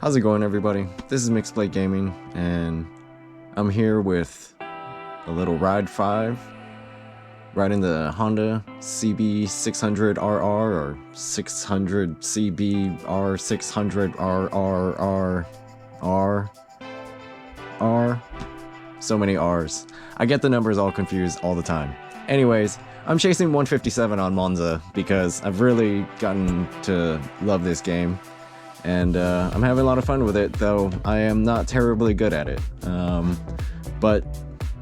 How's it going, everybody? This is Mixplate Gaming, and I'm here with a little Ride 5, riding the Honda CBR 600RR or 600 CBR 600RR. So many R's. I get the numbers all confused all the time. Anyways, I'm chasing 157 on Monza because I've really gotten to love this game. And I'm having a lot of fun with it, though I am not terribly good at it. But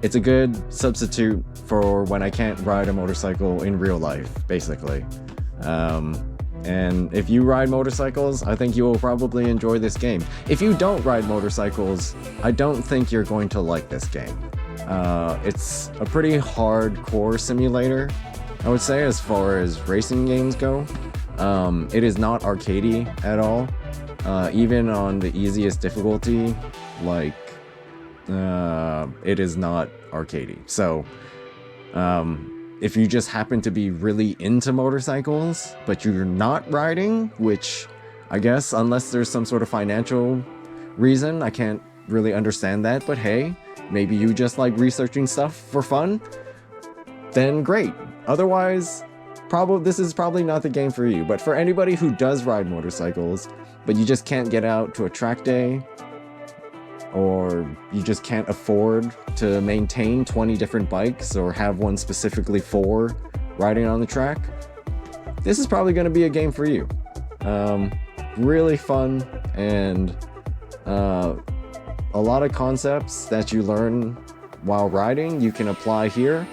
it's a good substitute for when I can't ride a motorcycle in real life, basically. And if you ride motorcycles, I think you will probably enjoy this game. If you don't ride motorcycles, I don't think you're going to like this game. It's a pretty hardcore simulator, I would say, as far as racing games go. It is not arcadey at all. Even on the easiest difficulty, like, it is not arcadey. So, if you just happen to be really into motorcycles, but you're not riding, which I guess, unless there's some sort of financial reason, I can't really understand that, but hey, maybe you just like researching stuff for fun, then great. Otherwise, this is probably not the game for you. But for anybody who does ride motorcycles, but you just can't get out to a track day, or you just can't afford to maintain 20 different bikes or have one specifically for riding on the track, this is probably going to be a game for you. Really fun, and a lot of concepts that you learn while riding you can apply here.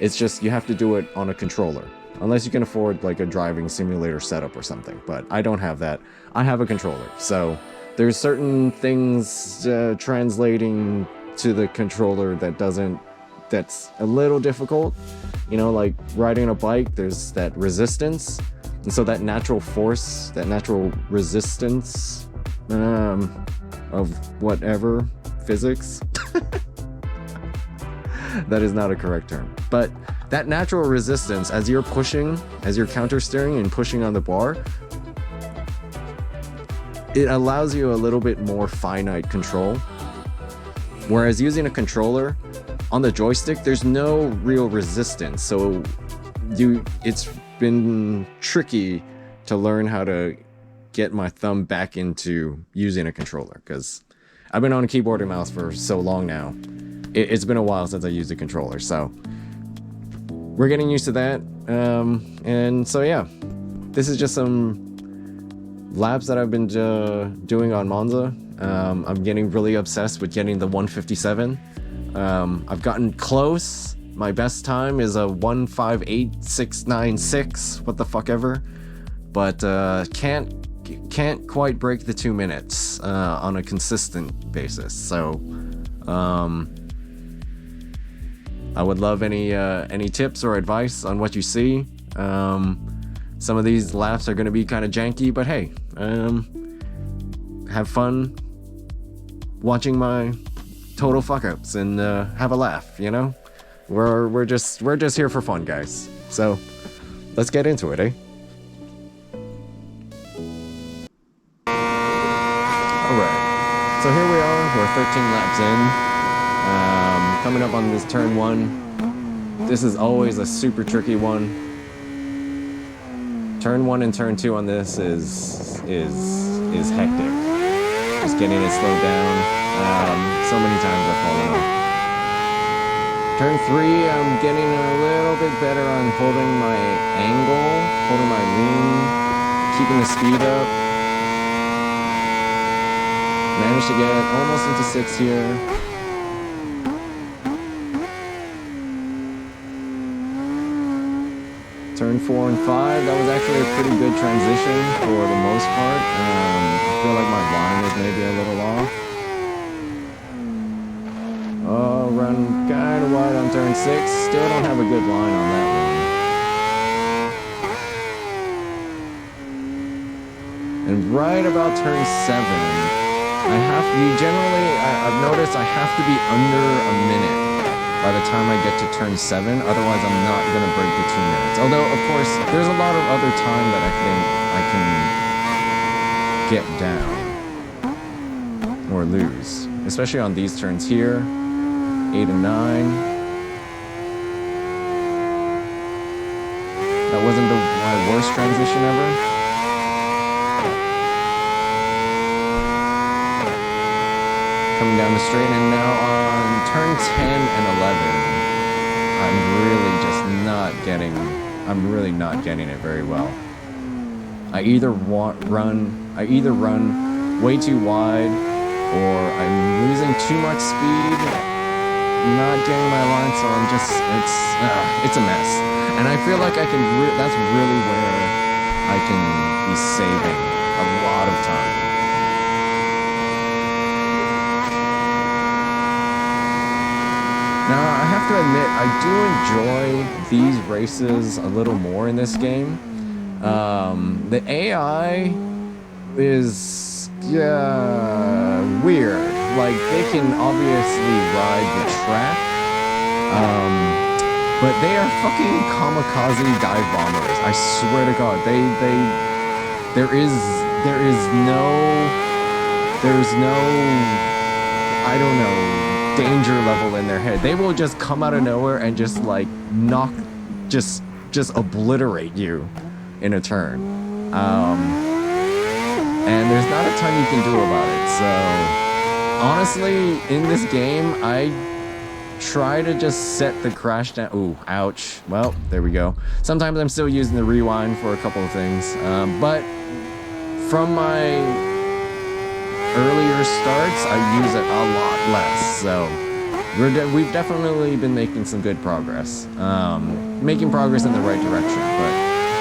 It's just you have to do it on a controller. Unless you can afford like a driving simulator setup or something, but I don't have that. I have a controller, so there's certain things translating to the controller that's a little difficult. You know, like riding a bike, there's that resistance, and so that natural force, that natural resistance of whatever physics. That is not a correct term, but that natural resistance, as you're counter steering and pushing on the bar, it allows you a little bit more finite control. Whereas using a controller on the joystick, there's no real resistance. So it's been tricky to learn how to get my thumb back into using a controller, because I've been on a keyboard and mouse for so long now. It's been a while since I used a controller, so we're getting used to that. And so yeah, this is just some laps that I've been doing on Monza. I'm getting really obsessed with getting the 157. I've gotten close. My best time is a 158.696, what the fuck ever, but can't quite break the 2 minutes on a consistent basis. So I would love any tips or advice on what you see. Some of these laps are going to be kind of janky, but hey, have fun watching my total fuck ups and have a laugh. You know, we're just here for fun, guys. So let's get into it, eh? All right. So here we are. We're 13 laps in. Coming up on this turn 1. This is always a super tricky one. Turn 1 and turn 2 on this is hectic. Just getting it slowed down. So many times I've fallen off. Turn 3, I'm getting a little bit better on holding my angle, holding my lean, keeping the speed up. Managed to get almost into 6 here. Turn 4 and 5, that was actually a pretty good transition for the most part. I feel like my line was maybe a little off. Oh, run kind of wide on turn 6. Still don't have a good line on that one. And right about turn 7, I've noticed I have to be under a minute by the time I get to turn 7, otherwise I'm not going to break the 2 minutes. Although, of course, there's a lot of other time that I think I can get down. lose, especially on these turns here, 8 and 9. That wasn't my worst transition ever. Coming down the straight, and now on turn 10 and 11, I'm really not getting it very well. I either run way too wide, or I'm losing too much speed, not getting my line, so I'm just, it's a mess. And I feel like that's really where I can be saving a lot of time. Now, I have to admit, I do enjoy these races a little more in this game. The AI is weird. Like, they can obviously ride the track, but they are fucking kamikaze dive bombers. I swear to God, there's no, I don't know, danger level in their head. They will just come out of nowhere and just like just obliterate you in a turn. And there's not a ton you can do about it. So honestly, in this game, I try to just set the crash down. Ooh, ouch. Well, there we go. Sometimes I'm still using the rewind for a couple of things, but from my earlier starts, I use it a lot less. So we've definitely been making some good progress, making progress in the right direction. But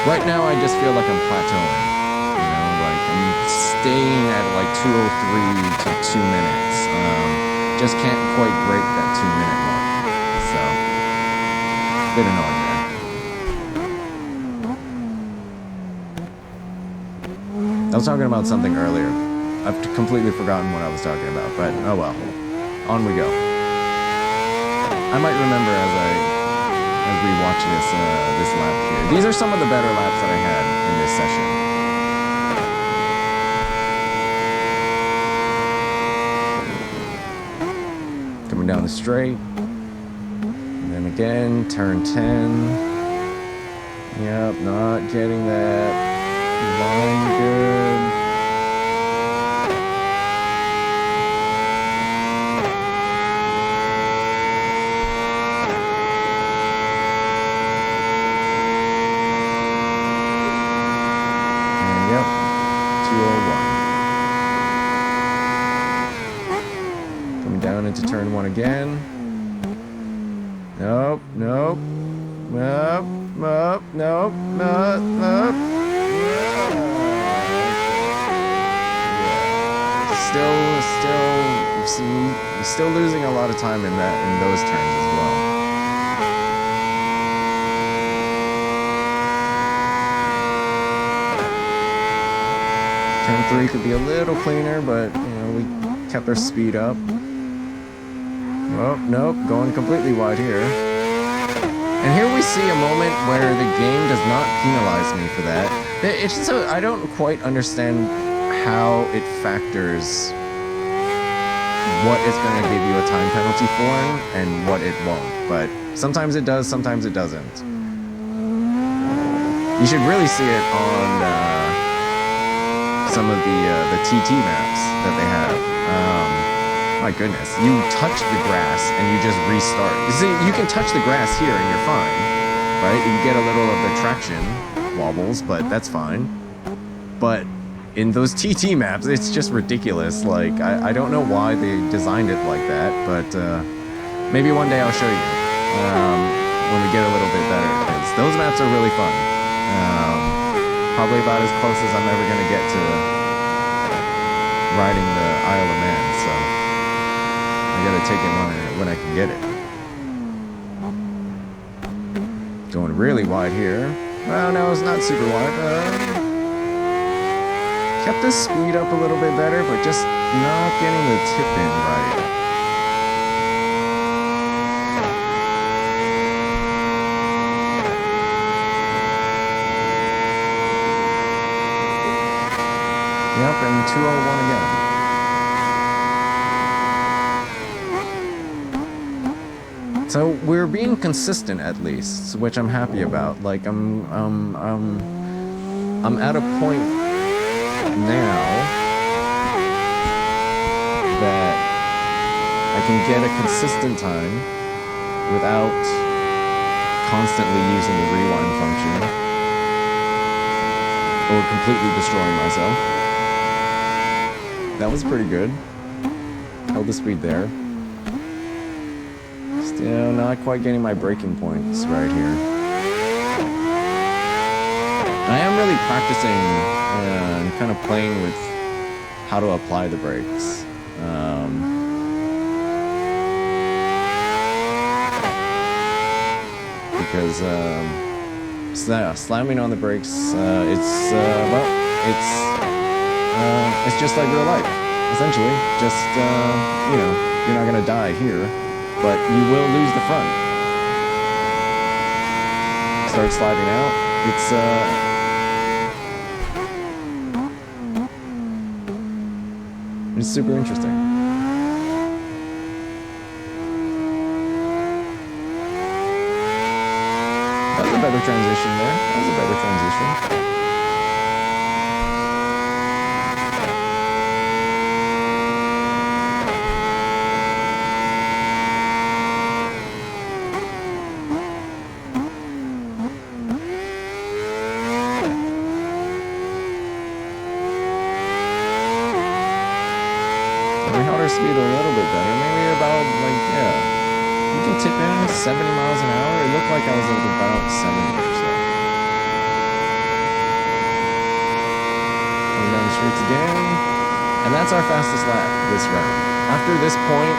right now, I just feel like I'm plateauing. You know, like I'm staying at like 2:03 to 2 minutes. Just can't quite break that 2-minute mark. So a bit annoying there. I was talking about something earlier. I've completely forgotten what I was talking about, but oh well. On we go. I might remember as we watch this lap here. These are some of the better laps that I had in this session. Coming down the straight. And then again, turn 10. Yep, not getting that line good. Yep, 201. Coming down into turn 1 again. Nope. Yeah. Still losing a lot of time in those turns as well. Turn 3 could be a little cleaner, but you know, we kept our speed up. Oh, nope, going completely wide here. And here we see a moment where the game does not penalize me for that. It's just I don't quite understand how it factors what it's going to give you a time penalty for and what it won't. But sometimes it does, sometimes it doesn't. You should really see it on some of the TT maps that they have. My goodness, you touch the grass and you just restart. You see, you can touch the grass here and you're fine, right? You get a little of the traction wobbles, but that's fine. But in those TT maps, it's just ridiculous. Like, I don't know why they designed it like that, but maybe one day I'll show you when we get a little bit better, because those maps are really fun. Probably about as close as I'm ever going to get to riding the Isle of Man, so I gotta take it when I can get it. Going really wide here. Well, no, it's not super wide. Kept the speed up a little bit better, but just not getting the tip in right. Yep, and 201 again. So we're being consistent at least, which I'm happy about. Like I'm at a point now that I can get a consistent time without constantly using the rewind function or completely destroying myself. That was pretty good. Held the speed there. Still not quite getting my braking points right here. I am really practicing and kind of playing with how to apply the brakes. Because slamming on the brakes, it's just like real life, essentially. Just you know, you're not gonna die here, but you will lose the front. Start sliding out. It's super interesting. That was a better transition there. That was a better transition. We held our speed a little bit better. Maybe about, like, yeah. You can tip in 70 miles an hour. It looked like I was at about 70 or so. Going down the streets again. And that's our fastest lap this round. After this point,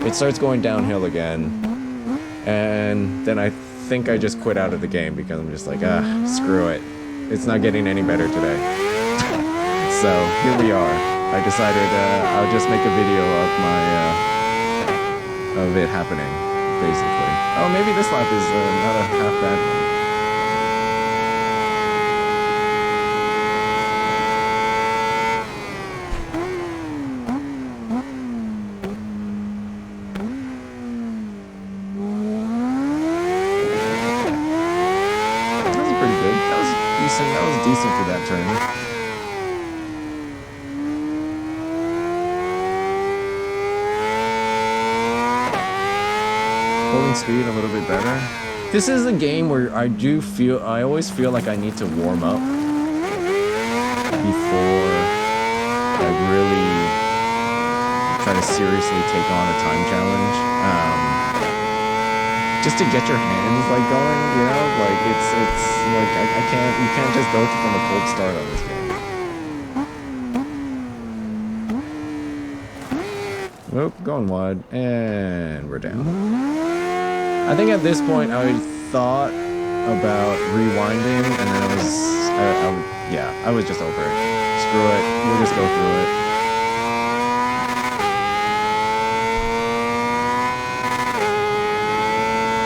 it starts going downhill again. And then I think I just quit out of the game because I'm just like, screw it. It's not getting any better today. So, here we are. I decided I'll just make a video of of it happening, basically. Oh, maybe this lap is not a half bad one. That was pretty good. That was decent. That was decent for that turn. Holding speed a little bit better. This is a game where I always feel like I need to warm up before I really try to seriously take on a time challenge. Just to get your hands like going, you know, like it's like you can't just go from a cold start on this game. Nope, going wide, and we're down. I think at this point I thought about rewinding, and then I was just over it. Screw it, we'll just go through it.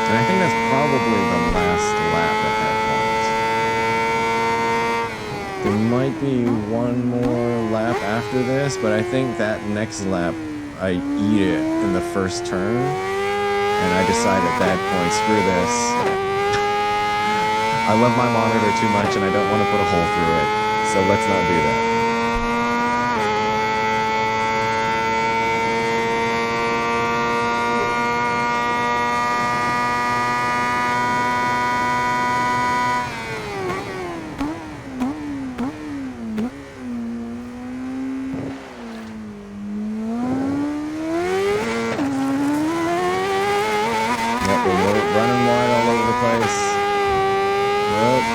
And I think that's probably the last lap at that point. There might be one more lap after this, but I think that next lap I eat it in the first turn. And I decide at that point, screw this. I love my monitor too much and I don't want to put a hole through it. So let's not do that. Running wide all over the place. Nope.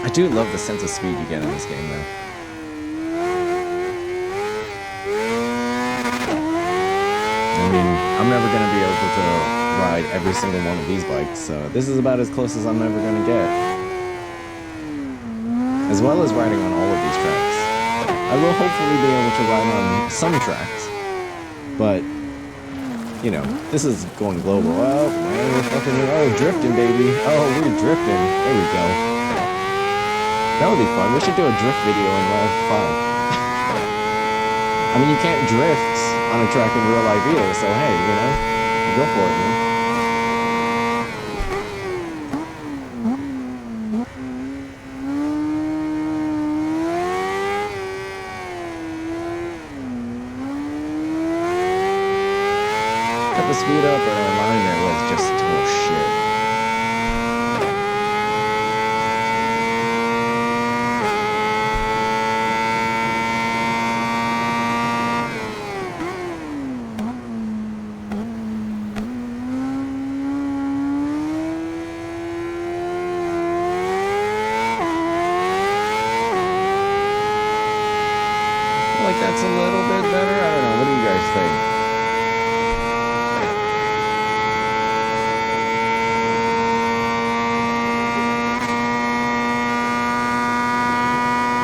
I do love the sense of speed you get in this game, though. I mean, I'm never going to be able to ride every single one of these bikes, so this is about as close as I'm ever going to get. As well as riding on all of these tracks. I will hopefully be able to ride on some tracks, but you know, this is going global. Oh, man, we're fucking, oh, drifting, baby. Oh, we're drifting. There we go. That would be fun. We should do a drift video in Live 5. I mean, you can't drift on a track in real life either, so hey, you know, go for it, man. Got the speed up, but our line there was just, oh shit. Like that's a little bit better. I don't know. What do you guys think?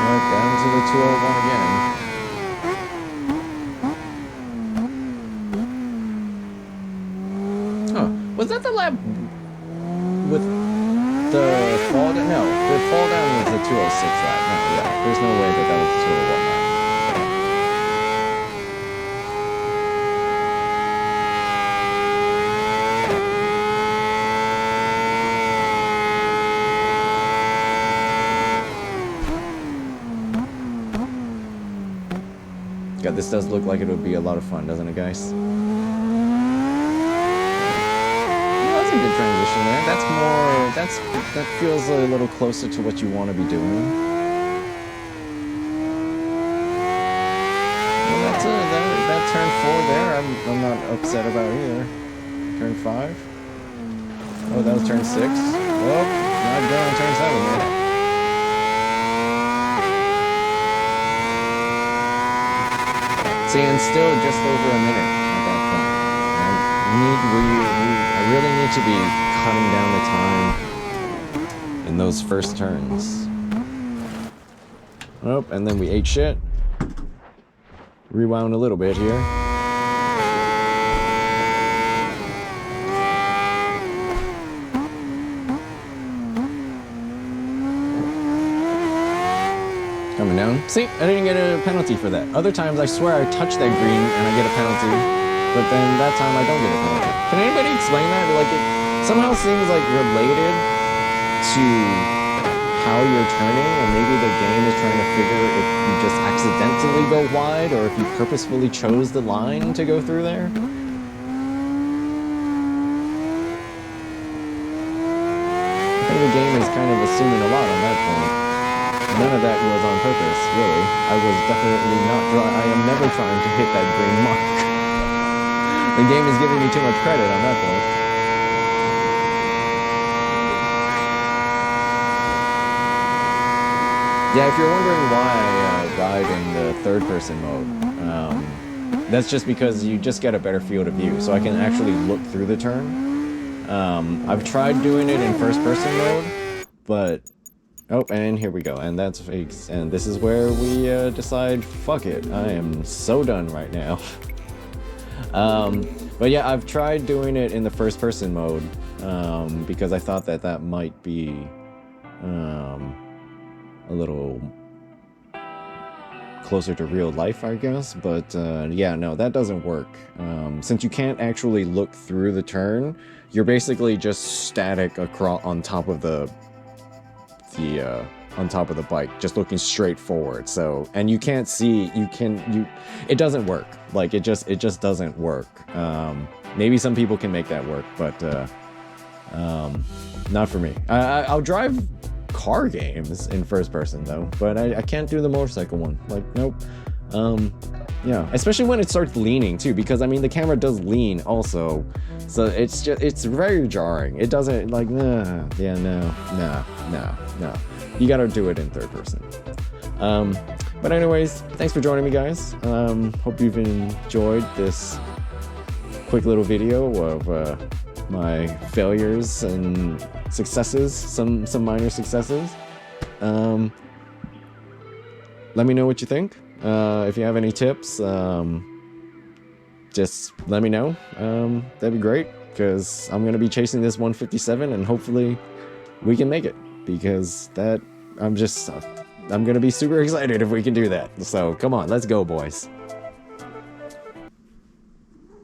Right down to the 201 again. Huh? Was that the lap with the fall down? No, the fall down was the 206 lap. No, yeah. There's no way that that was the 201 lap. God, this does look like it would be a lot of fun, doesn't it, guys? Yeah, that's a good transition there. That's more, that feels a little closer to what you want to be doing. Well, that's that turn 4 there, I'm not upset about either. Turn 5. Oh, that was turn 6. Oh, not going on turn 7 there. See, and still just over a minute at that point. I really need to be cutting down the time in those first turns. Oh, and then we ate shit. Rewound a little bit here. Coming down. See, I didn't get a penalty for that. Other times, I swear I touch that green and I get a penalty, but then that time I don't get a penalty. Can anybody explain that? Like, it somehow seems like related to how you're turning, and maybe the game is trying to figure if you just accidentally go wide or if you purposefully chose the line to go through there. I think the game is kind of assuming a lot on that point. None of that was on purpose, really. I was definitely not I am never trying to hit that green mark. The game is giving me too much credit on that point. Yeah, if you're wondering why I ride in the third-person mode, that's just because you just get a better field of view, so I can actually look through the turn. I've tried doing it in first-person mode, but... Oh, and here we go, and this is where we decide, fuck it, I am so done right now. But yeah, I've tried doing it in the first-person mode, because I thought that that might be a little closer to real life, I guess, but yeah, no, that doesn't work. Since you can't actually look through the turn, you're basically just static across on top of the bike, just looking straight forward. So, and you can't see, it doesn't work. Like, it just doesn't work. Maybe some people can make that work, but not for me. I'll drive car games in first person though, but I can't do the motorcycle one. Like, nope. Yeah, especially when it starts leaning too, because I mean the camera does lean also, so it's very jarring. It doesn't, like, no. You gotta do it in third person. But anyways, thanks for joining me, guys. Hope you've enjoyed this quick little video of my failures and successes, some minor successes. Let me know what you think. If you have any tips, just let me know. That'd be great, because I'm going to be chasing this 157, and hopefully we can make it, because I'm going to be super excited if we can do that. So come on, let's go, boys.